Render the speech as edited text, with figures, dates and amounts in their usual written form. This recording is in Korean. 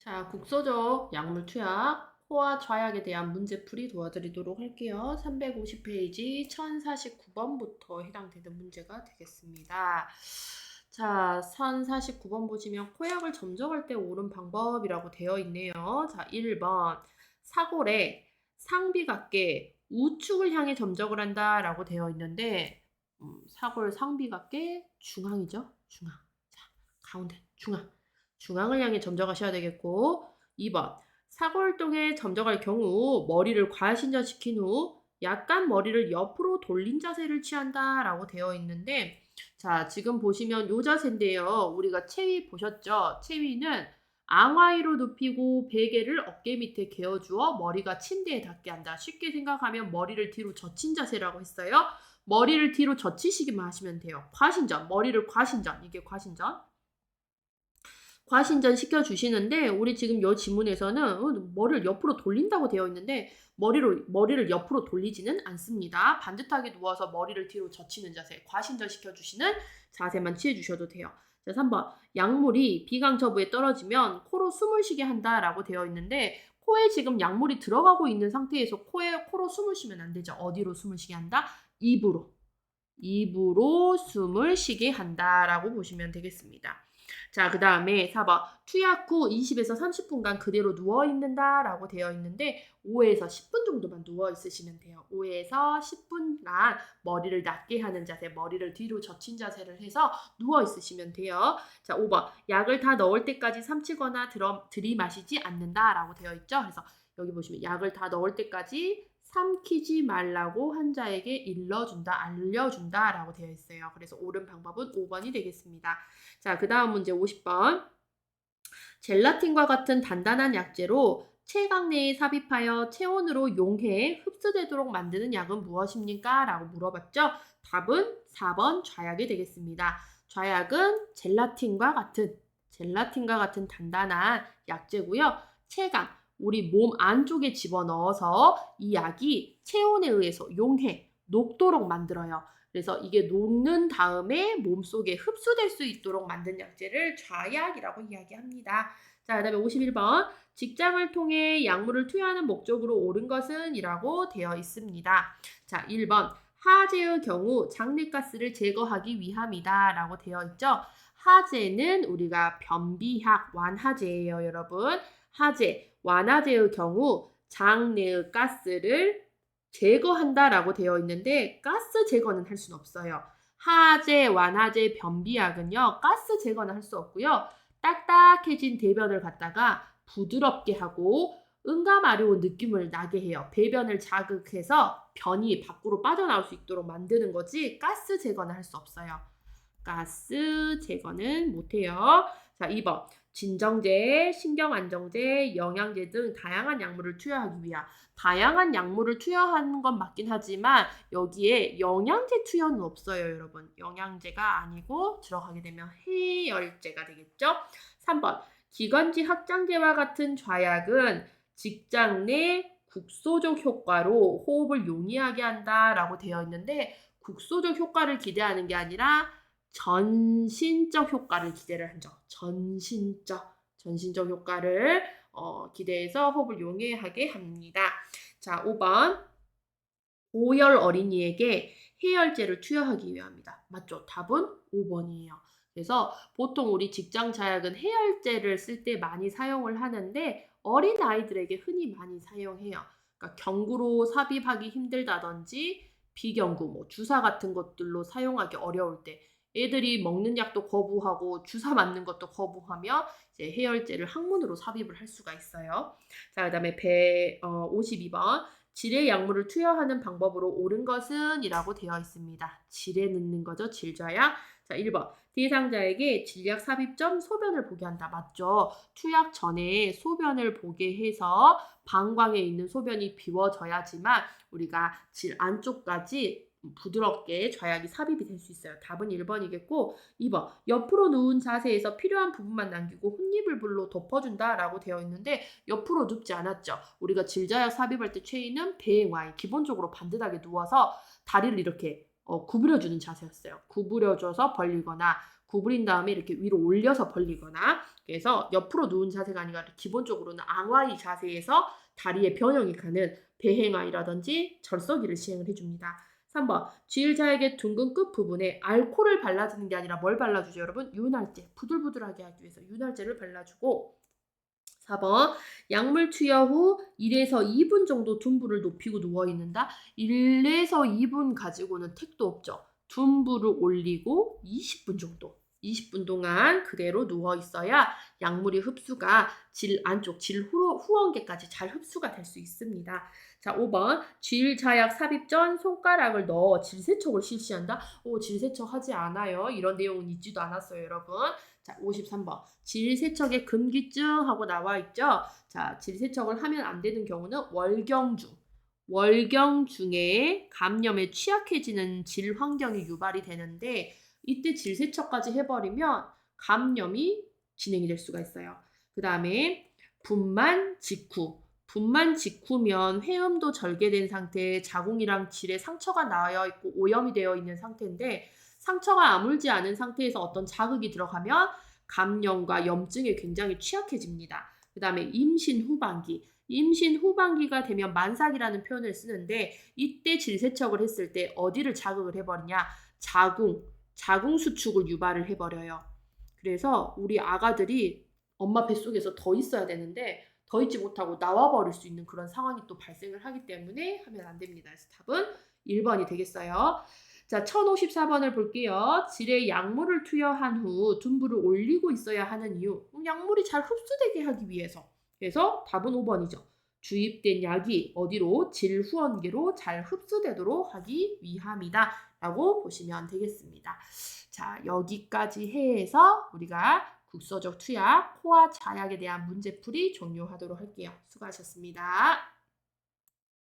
자, 국소적 약물 투약, 호와 좌약에 대한 문제풀이 도와드리도록 할게요. 350페이지 1049번부터 해당되는 문제가 되겠습니다. 자, 1049번 보시면 코약을 점정할 때 옳은 방법이라고 되어 있네요. 자, 1번 사골에 상비각계 우측을 향해 점적을 한다라고 되어 있는데 사골 상비각계 중앙이죠. 중앙. 자, 가운데 중앙. 중앙을 향해 점적하셔야 되겠고 2번 사골동에 점적할 경우 머리를 과신전시킨 후 약간 머리를 옆으로 돌린 자세를 취한다라고 되어 있는데 자 지금 보시면 요 자세인데요. 우리가 체위 보셨죠? 체위는 앙화위로 눕히고 베개를 어깨 밑에 개어주어 머리가 침대에 닿게 한다. 쉽게 생각하면 머리를 뒤로 젖힌 자세라고 했어요. 머리를 뒤로 젖히시기만 하시면 돼요. 과신전, 머리를 과신전, 이게 과신전. 과신전 시켜주시는데 우리 지금 요 지문에서는 머리를 옆으로 돌린다고 되어 있는데 머리를 옆으로 돌리지는 않습니다. 반듯하게 누워서 머리를 뒤로 젖히는 자세, 과신전 시켜주시는 자세만 취해주셔도 돼요. 자, 3번 약물이 비강처부에 떨어지면 코로 숨을 쉬게 한다라고 되어 있는데 코에 지금 약물이 들어가고 있는 상태에서 코로 숨을 쉬면 안 되죠. 어디로 숨을 쉬게 한다? 입으로 숨을 쉬게 한다라고 보시면 되겠습니다. 자, 그 다음에 4번 투약 후 20에서 30분간 그대로 누워있는다 라고 되어 있는데 5에서 10분 정도만 누워있으시면 돼요. 5에서 10분간 머리를 낮게 하는 자세, 머리를 뒤로 젖힌 자세를 해서 누워있으시면 돼요. 자, 5번 약을 다 넣을 때까지 삼키거나 들이마시지 않는다 라고 되어 있죠. 그래서 여기 보시면 약을 다 넣을 때까지 삼키지 말라고 환자에게 알려준다 라고 되어 있어요. 그래서 옳은 방법은 5번이 되겠습니다. 자, 그 다음 문제 50번. 젤라틴과 같은 단단한 약재로 체각 내에 삽입하여 체온으로 용해에 흡수되도록 만드는 약은 무엇입니까? 라고 물어봤죠. 답은 4번 좌약이 되겠습니다. 좌약은 젤라틴과 같은 단단한 약재고요. 체각, 우리 몸 안쪽에 집어넣어서 이 약이 체온에 의해서 녹도록 만들어요. 그래서 이게 녹는 다음에 몸속에 흡수될 수 있도록 만든 약재를 좌약이라고 이야기합니다. 자, 그 다음에 51번. 직장을 통해 약물을 투여하는 목적으로 옳은 것은? 이라고 되어 있습니다. 자, 1번. 하재의 경우 장내가스를 제거하기 위함이다 라고 되어 있죠. 하재는 우리가 변비약 완화제예요, 여러분. 하재, 완화제의 경우 장내의 가스를 제거한다라고 되어 있는데 가스 제거는 할 수는 없어요. 하재, 완화제, 변비약은요. 가스 제거는 할 수 없고요. 딱딱해진 대변을 갖다가 부드럽게 하고 응가마려운 느낌을 나게 해요. 배변을 자극해서 변이 밖으로 빠져나올 수 있도록 만드는 거지 가스 제거는 할 수 없어요. 가스 제거는 못해요. 자, 2번. 진정제, 신경안정제, 영양제 등 다양한 약물을 투여하기 위한 다양한 약물을 투여하는 건 맞긴 하지만 여기에 영양제 투여는 없어요, 여러분. 영양제가 아니고 들어가게 되면 해열제가 되겠죠? 3번. 기관지 확장제와 같은 좌약은 직장 내 국소적 효과로 호흡을 용이하게 한다라고 되어 있는데 국소적 효과를 기대하는 게 아니라 전신적 효과를 기대를 하죠. 전신적 효과를 기대해서 호흡을 용이하게 합니다. 자, 5번. 고열 어린이에게 해열제를 투여하기 위함이다. 맞죠? 답은 5번이에요. 그래서 보통 우리 직장 자약은 해열제를 쓸 때 많이 사용을 하는데 어린 아이들에게 흔히 많이 사용해요. 그러니까 경구로 삽입하기 힘들다든지 비경구, 주사 같은 것들로 사용하기 어려울 때 애들이 먹는 약도 거부하고 주사 맞는 것도 거부하며 이제 해열제를 항문으로 삽입을 할 수가 있어요. 자, 그다음에 52번. 질의 약물을 투여하는 방법으로 옳은 것은? 이라고 되어 있습니다. 질에 넣는 거죠. 질좌약. 자, 1번. 대상자에게 질약 삽입 전 소변을 보게 한다. 맞죠? 투약 전에 소변을 보게 해서 방광에 있는 소변이 비워져야지만 우리가 질 안쪽까지 부드럽게 좌약이 삽입이 될 수 있어요. 답은 1번이겠고 2번. 옆으로 누운 자세에서 필요한 부분만 남기고 혼입을불로 덮어준다라고 되어 있는데 옆으로 눕지 않았죠. 우리가 질좌약 삽입할 때 최이는 배행와이 기본적으로 반듯하게 누워서 다리를 이렇게 구부려주는 자세였어요. 구부려줘서 벌리거나 구부린 다음에 이렇게 위로 올려서 벌리거나 그래서 옆으로 누운 자세가 아니라 기본적으로는 앙와이 자세에서 다리의 변형이 가는 배행아이라든지 절서기를 시행을 해줍니다. 3번 쥐일자에게 둥근 끝 부분에 알코올을 발라주는 게 아니라 뭘 발라주죠 여러분? 윤활제, 부들부들하게 하기 위해서 윤활제를 발라주고 4번 약물 투여 후 1에서 2분 정도 둔부를 높이고 누워있는다. 1에서 2분 가지고는 택도 없죠. 둔부를 올리고 20분 정도 20분 동안 그대로 누워있어야 약물이 흡수가 질 안쪽, 질 후원계까지 잘 흡수가 될 수 있습니다. 자, 5번 쥐일자약 삽입 전 손가락을 넣어 질세척을 실시한다. 질세척 하지 않아요. 이런 내용은 있지도 않았어요, 여러분. 자, 53번. 질세척의 금기증 하고 나와 있죠. 자, 질세척을 하면 안 되는 경우는 월경중에 감염에 취약해지는 질 환경이 유발이 되는데 이때 질세척까지 해버리면 감염이 진행이 될 수가 있어요. 그 다음에 분만 직후면 회음도 절개된 상태에 자궁이랑 질에 상처가 나여 있고 오염이 되어 있는 상태인데 상처가 아물지 않은 상태에서 어떤 자극이 들어가면 감염과 염증에 굉장히 취약해집니다. 그 다음에 임신 후반기가 되면 만삭이라는 표현을 쓰는데 이때 질세척을 했을 때 어디를 자극을 해버리냐? 자궁 수축을 유발을 해버려요. 그래서 우리 아가들이 엄마 뱃속에서 더 있어야 되는데 더 있지 못하고 나와버릴 수 있는 그런 상황이 또 발생을 하기 때문에 하면 안 됩니다. 그래서 답은 1번이 되겠어요. 자, 1054번을 볼게요. 질에 약물을 투여한 후 둔부를 올리고 있어야 하는 이유. 약물이 잘 흡수되게 하기 위해서. 그래서 답은 5번이죠. 주입된 약이 어디로? 질 후원계로 잘 흡수되도록 하기 위함이다. 라고 보시면 되겠습니다. 자, 여기까지 해서 우리가 국소적 투약, 코와 자약에 대한 문제풀이 종료하도록 할게요. 수고하셨습니다.